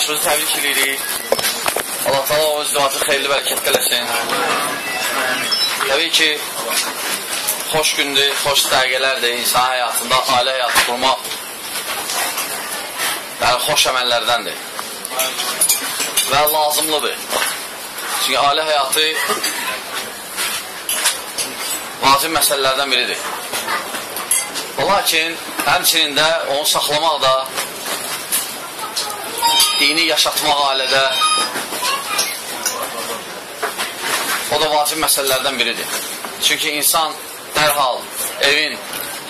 qardaşımızı təbrik edirik. Allah təala o izdivacı xeyirli bərəkətli eləsin. Təbii ki, xoş gündür, xoş dəqiqələrdir insan həyatında, ailə həyatı qurmaq. Yəni, xoş əməllərdəndir və lazımlıdır. Çünki ailə həyatı vacib məsələlərdən biridir. Lakin, həmçinin də onu saxlamaq da, dini yaşatmaq ailədə o da vacib məsələlərdən biridir. Çünki insan dərhal evin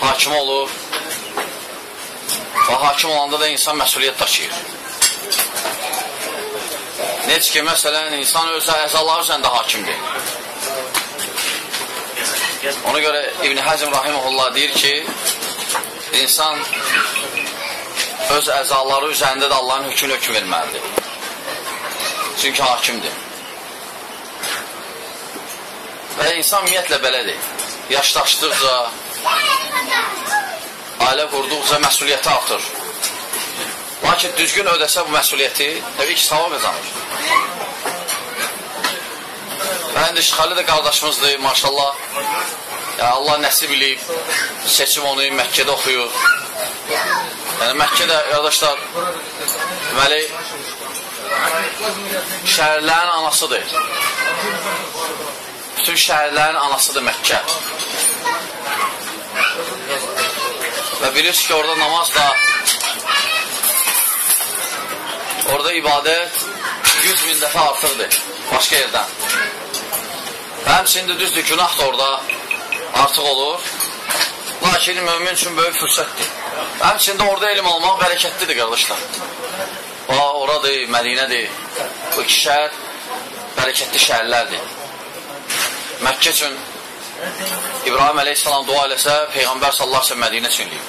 hakimi olur və hakim olanda da insan məsuliyyət daşıyır. Necə ki, məsələn, insan öz əzaları üzərində hakimdir. Ona görə İbn-i Həzm Rahiməhullah deyir ki, insan öz əzaları üzərində də Allahın hökmünü hökm verməlidir. Çünki hakimdir. Və insan ümumiyyətlə belədir. Yaşlaşdıqca, ailə qurduqca məsuliyyəti artır. Lakin düzgün ödəsə bu məsuliyyəti, təbii ki, savab qazanır. Və indi Şıxali də qardaşımızdır, maşallah. Yəni, Allah nəsib eləyib, seçim onu Məkkədə oxuyur. Yəni, Məkkədə, qardaşlar, deməli, şəhərlərin anasıdır. Bütün şəhərlərin anasıdır Məkkə. Və bilirsiniz ki, orada namaz da, orada ibadət 100.000 dəfə artırdır başqa yerdən. Və həmçində düzdür, günah da orada artıq olur. Lakin mümin üçün böyük fürsətdir. Və həmçində orada elm almaq bərəkətlidir, qardaşlar. Oradır, Mədinədir. Bu iki şəhər bərəkətli şəhərlərdir. Məkkə üçün İbrahim əleyhissalam dua eləsə, Peyğəmbər sallallahu aleyhi ve sellem Mədinə üçün eləyib.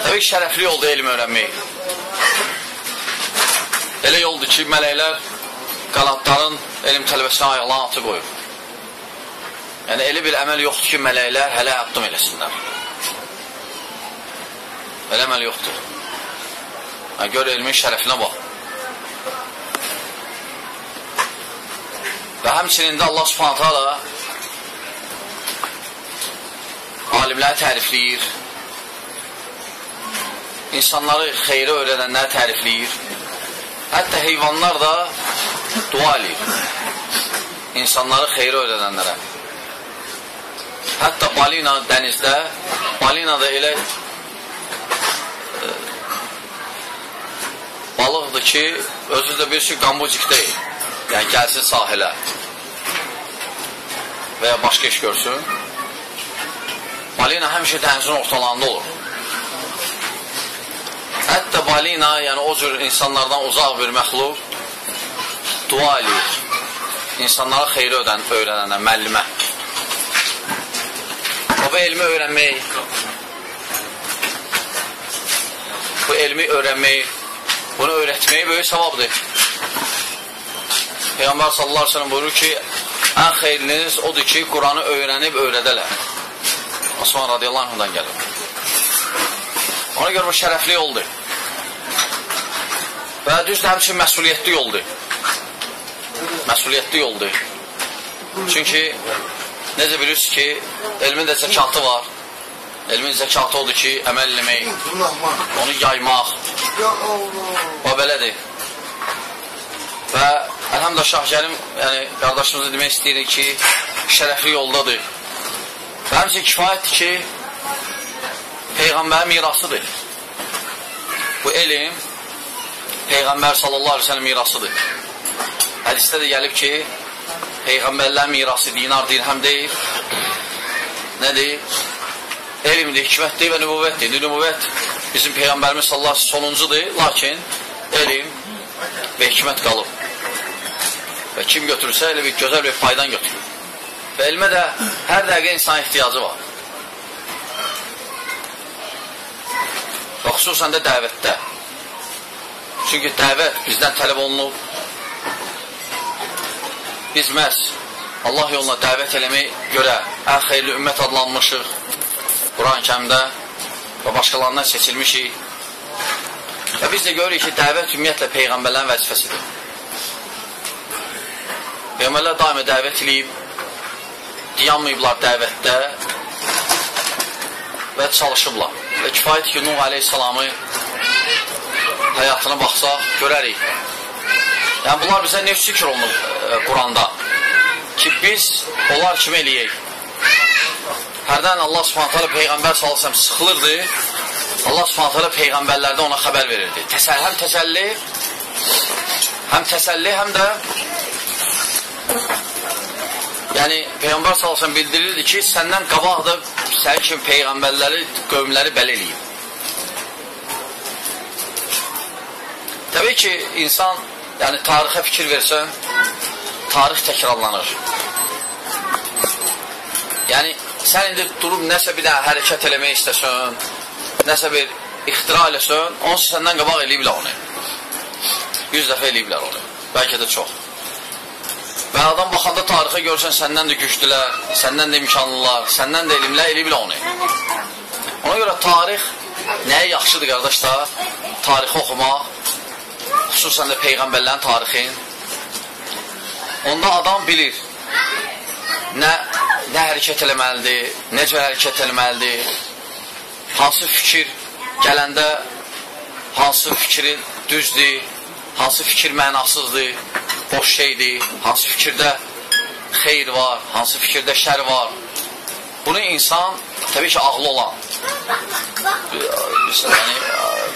Təbii ki, şərəfli yolda elm öyrənmək. Elə yoldur ki, mələklər qanadların elm tələbəsinə ayaqlarına atı qoyur. Yəni, elə bir əməl yoxdur ki, mələklər hələ addım eləsinlər. Elə əməl yoxdur. Yəni, gör elmin şərəfinə bax. Və həmçinin də Allah subhanətə da alimləri tərifləyir, insanları xeyri öyrədənləri tərifləyir, hətta heyvanlar da dua eləyir insanları xeyri öyrədənlərə. Hətta balina dənizdə, balina da elə balıqdır ki, özü də bir şey qambucik deyil. Yəni, gəlsin sahilə və ya başqa iş görsün. Balina həmişə dənizin ortalarında olur. Hətta balina, yəni o cür insanlardan uzaq bir məxluq dua eləyir. İnsanlara xeyri öyrənənə, müəllimə. Bu elmi öyrənmək, bunu öyrətmək böyük savabdır. Peyğəmbər sallallahu aleyhi ve sellem buyurur ki, ən xeyriniz odur ki, Quranı öyrənib öyrədələr. Osman radiyallahu anhudan gəlir. Ona görə bu şərəfli yoldur. Və düzdür, həmçin məsuliyyətli yoldur. Məsuliyyətli yoldur. Çünki, necə bilirsiniz ki, elmin də zəkatı var. Elmin zəkatı odur ki, əməl eləmək, onu yaymaq. O belədir. Və əlhamdülillah Şahkərim, yəni qardaşımıza demək istəyirik ki, şərəfli yoldadır. Və həmçin kifayətdir ki, Peyğəmbərin mirasıdır. Bu elm Peyğəmbər sallallahu aleyhi ve sellem mirasıdır. Hədisdə də gəlib ki, Peyğəmbərlərin mirası dinar, dirhəm deyil. Nədir? Elmdir, hikmətdir və nübüvvətdir. Nübüvvət bizim Peyğəmbərimiz sallallahu aleyhi ve sellem sonuncudur, lakin elm və hikmət qalıb. Və kim götürürsə, elə bir gözəl bir faydan götürür. Və elmə də hər dəqiqə insana ehtiyacı var. Və xüsusən də dəvətdə. Çünki dəvət bizdən tələb olunub. Biz məhz Allah yoluna dəvət eləmək görə ən xeyirli ümmət adlanmışıq. Quran-ı Kərimdə və başqalarından seçilmişik. Və Və biz də görürük ki, dəvət ümumiyyətlə Peyğəmbərlərin vəzifəsidir. Peyğəmbərlər daimi dəvət edib, dayanmayıblar dəvətdə və çalışıblar. Və kifayət ki, Nuh aleyhissalamı həyatına baxsaq, görərik. Yəni, bunlar bizə ne fikir olunur Quranda? Ki, biz onlar kimi eləyək. Hərdən Allah subhanətələ Peyğəmbər salsam sıxılırdı, Allah subhanətələ Peyğəmbərlərdə ona xəbər verirdi. Həm təsəlli, həm də yəni, Peyğəmbər salsam bildirirdi ki, səndən qabaq da sənin kimi Peyğəmbərləri, qövmləri bəl eləyib. Təbii ki, insan yəni, tarixə fikir versən, tarix təkrarlanır. Yəni, sən indi durub nəsə bir dənə hərəkət eləmək istəsən, nəsə bir ixtira eləsən, onsuz səndən qabaq eləyiblər onu. 100 dəfə eləyiblər onu. Bəlkə də çox. Və adam baxanda tarixə görsən, səndən də güclülər, səndən də imkanlılar, səndən də eləyiblər onu. Ona görə tarix nəyə yaxşıdır, qardaşlar? Tarixi oxumaq, xüsusən də Peyğəmbərlərin tarixin. Onda adam bilir nə hərəkət eləməlidir, necə hərəkət eləməlidir, hansı fikir gələndə, hansı fikri düzdür, hansı fikir mənasızdır, boş şeydir, hansı fikirdə xeyr var, hansı fikirdə şər var. Bunu insan, təbii ki, ağlı olan, yəni,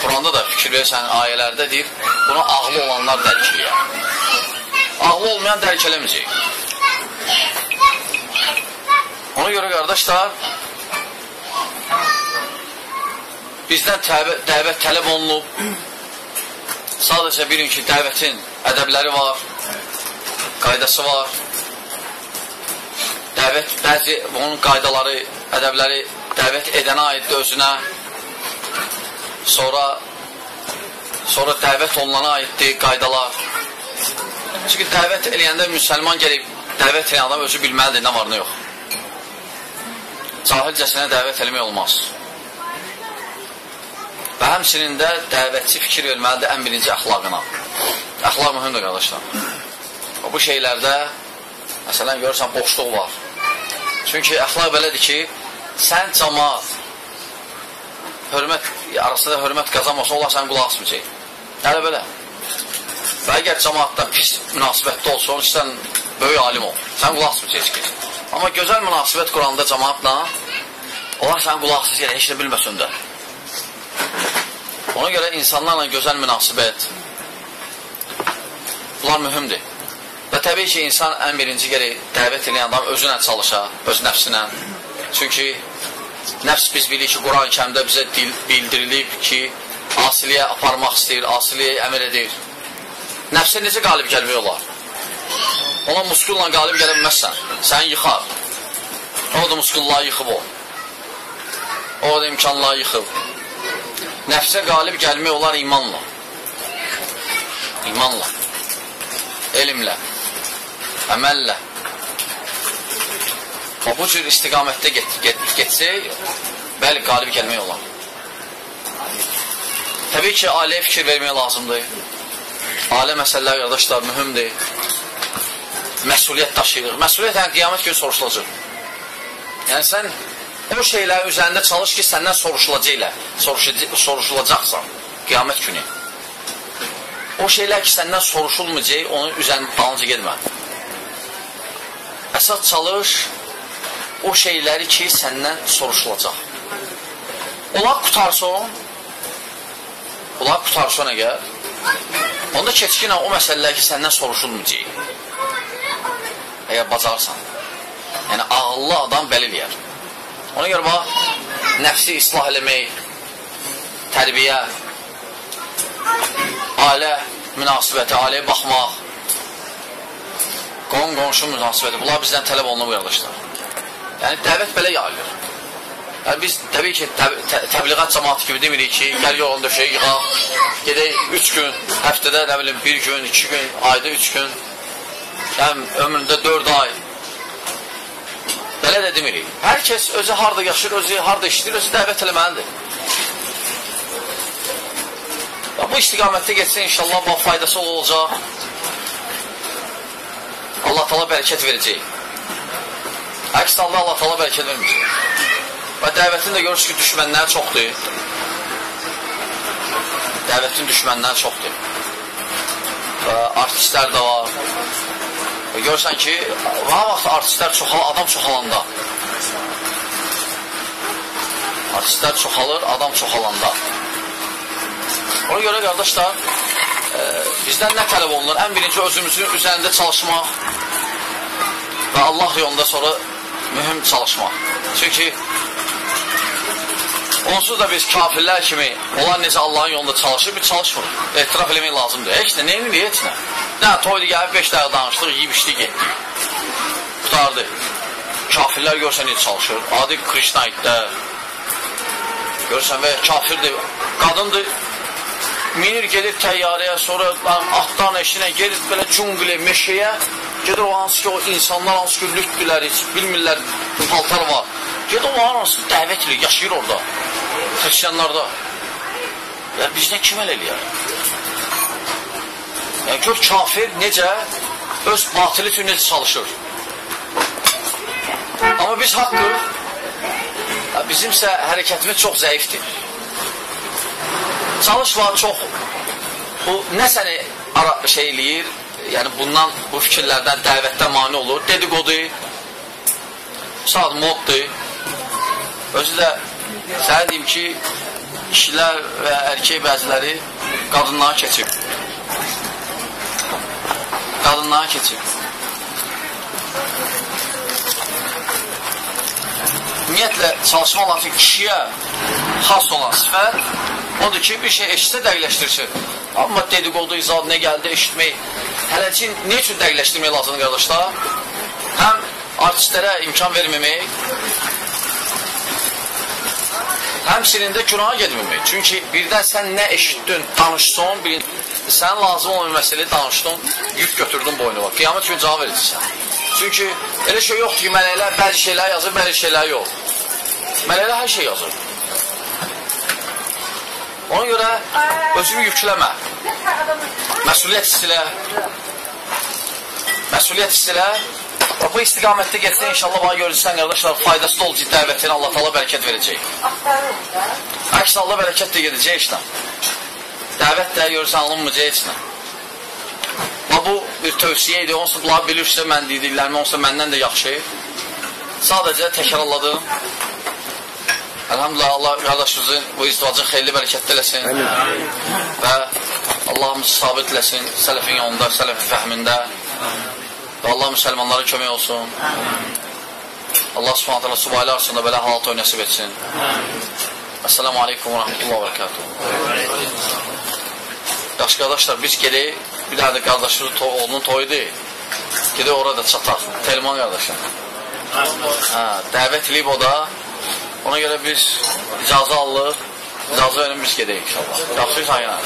Quranda da fikir versən ayələrdə deyir, bunu ağlı olanlar dərk eləyər. Ağlı olmayan dərk eləməyəcək. Ona görə, qardaşlar, bizdən dəvət tələb olunub. Sadəcə bilin ki, dəvətin ədəbləri var, qaydası var. Dəvət, bəzi onun qaydaları, ədəbləri dəvət edənə aiddir özünə. Sonra dəvət olunana aiddir qaydalar. Çünki dəvət eləyəndə müsəlman gəlib, dəvət eləyən adam özü bilməlidir, nə var, nə yox. Cahilcəsinə dəvət eləmək olmaz. Və həmçinin də dəvətçi fikir verməlidir ən birinci əxlaqına. Əxlaq mühümdür, qardaşlar. Bu şeylərdə, məsələn, görürsən, boşluq var. Çünki əxlaq belədir ki, sən cəmaat, arasında hörmət qazanmasa, onlar sən qulaq asmayacaq. Hələ belə. Və əgər cəmaatda pis münasibətdə olsa, onun üçün böyük alim ol. Sən qulaq asmayacaq ki. Amma gözəl münasibət quranda cəmaatla, onlar sən qulaq asmayacaq, heç də bilməsin də. Ona görə insanlarla gözəl münasibət, bunlar mühümdür. Və təbii ki, insan ən birinci gərək dəvət edən adam özünə çalışa, öz nəfsinə. Çünki nəfs biz bilir ki, Quran-ı Kərimdə bizə bildirilib ki, asiliyə aparmaq istəyir, asiliyə əmr edir. Nəfsə necə qalib gəlmək olar? Ona muskulla qalib gələ bilməzsən, səni yıxar. O da muskulları yıxıb o. O da imkanları yıxıb. Nəfsə qalib gəlmək olar imanla. İmanla. Elmlə. Əməllə. Və bu cür istiqamətdə getsək, bəli, qalib gəlmək olar. Təbii ki, ailəyə fikir vermək lazımdır. Ailə məsələlər, qardaşlar, mühümdir. Məsuliyyət daşıyırıq. Məsuliyyət yəni qiyamət günü soruşulacaq. Yəni, sən o şeylər üzərində çalış ki, səndən soruşulacaqsan qiyamət günü. O şeylər ki, səndən soruşulmayacaq, onun üzərində dalınca gedmə. Əsas çalış o şeyləri ki, səndən soruşulacaq. Onlar qutarsan əgər, onda keçkinə o məsələlər ki, səndən soruşulmayacaq. Əgər bacarsan. Yəni, ağıllı adam bəli eləyər. Ona görə bax, nəfsi islah eləmək, tərbiyə, ailə münasibəti, ailəyə baxmaq, qonşu münasibəti, bunlar bizdən tələb olunub, qardaşlar. Yəni, dəvət belə yayılır. Yəni, biz təbii ki, təbliğat cəmaatı kimi demirik ki, gəl yolun döşəyə yığaq, gedək 3 gün, həftədə, nə bilim, 1 gün, 2 gün, ayda 3 gün, yəni, ömründə 4 ay. Belə də demirik. Hər kəs özü harada yaşır, özü harada işləyir, özü dəvət eləməlidir. Bu istiqamətdə getsə inşallah bu faydası olacaq. Allah Taala bərəkət verəcək. Əks halda Allah Taala bərəkət verməyəcək. Və dəvətin də görürsünüz ki, düşmənləri çoxdur. Dəvətin düşmənləri çoxdur. Və artistlər də var. Və görürsən ki, vaxt artistlər çoxalır, adam çoxalanda. Artistlər çoxalır, adam çoxalanda. Ona görə qardaşlar, bizdən nə tələb olunur? Ən birinci özümüzün üzərində çalışmaq və Allah yolunda sonra mühüm çalışmaq. Çünki onsuz da biz kafirlər kimi onlar necə Allahın yolunda çalışır, biz çalışmırıq. Etiraf eləmək lazımdır. Heç nə, neyini deyə, heç nə. Nə, toydu gəlib 5 dəqiqə danışdıq, yiyib işdik, getdik. Qutardı. Kafirlər görsən necə çalışır. Adi Krişnaitlər. Görsən və kafirdir, qadındır. Minir gedir təyyarəyə, sonra atdan eşinə, gedir belə cunqlə, meşəyə, gedir o hansı ki, o insanlar hansı ki, lütdülər, heç bilmirlər, paltar var. Gedir o hansı dəvət ilə, yaşayır orada, xristiyanlarda. Yəni, bizdən kim əl eləyər? Yəni, gör kafir necə, öz batili üçün necə çalışır. Amma biz haqqı, bizimsə hərəkətimiz çox zəifdir. Çalış var çox, bu nə səni şey eləyir, yəni bundan, bu fikirlərdən, dəvətdən mani olur, dedikodu, saat moddur, özü də sənə deyim ki, kişilər və erkək bəziləri qadınlara keçib. Qadınlara keçib. Ümumiyyətlə, çalışmaq lazım ki, kişiyə xas olan sifət odur ki, bir şey eşitsə dəqiqləşdirsin. Amma dedikodu, izad, nə gəldi, eşitmək. Hələ ki, nə üçün dəqiqləşdirmək lazımdır, qardaşlar? Həm artistlərə imkan verməmək, həmçinin də günaha gedməmək. Çünki birdən sən nə eşitdin, danışdın, sən lazım olan məsələyi danışdın, yük götürdün boynuna. Qiyamət gün cavab verəcəksən. Çünki elə şey yoxdur ki, mələklər bəzi şeylər yazır, bəzi şeylər yox. Mələklər hər şey yazır. Ona görə özünü yükləmə. Məsuliyyət istilə. Bu istiqamətdə getsə, inşallah bana görürsən, qardaşlar, faydası da olacaq dəvətinə, Allah Taala bərəkət verəcək. Əks halda bərəkət də gedəcək işlə. Dəvət də görürsən, alınmayacaq işlə. Bu bir tövsiyə idi, onsuz bunları bilirsə, mən dediklərimi, onsuz məndən də yaxşı. Sadəcə təkrarladım. Elhamdülillah, Allah qardaşımızın bu izdivacın xeyirli bərəkətli eləsin və Allahımız sabit eləsin, sələfin yolunda, sələfin fəhmində və Allah müsəlmanlara kömək olsun. Allah subhanət hələ subaylı arasında belə halat oynasib etsin. Əssalamu aleykum və rəhmətullah və bərəkatuhu. Yaxşı qardaşlar, biz gedək, bir dənə də qardaşımızın oğlunun toyudur. Gedək orada çataq, Telman qardaşım. Dəvət eləyib o da. Ona görə biz icazə alırıq, icazə verin biz gedək inşallah. Yaxşı, sayına.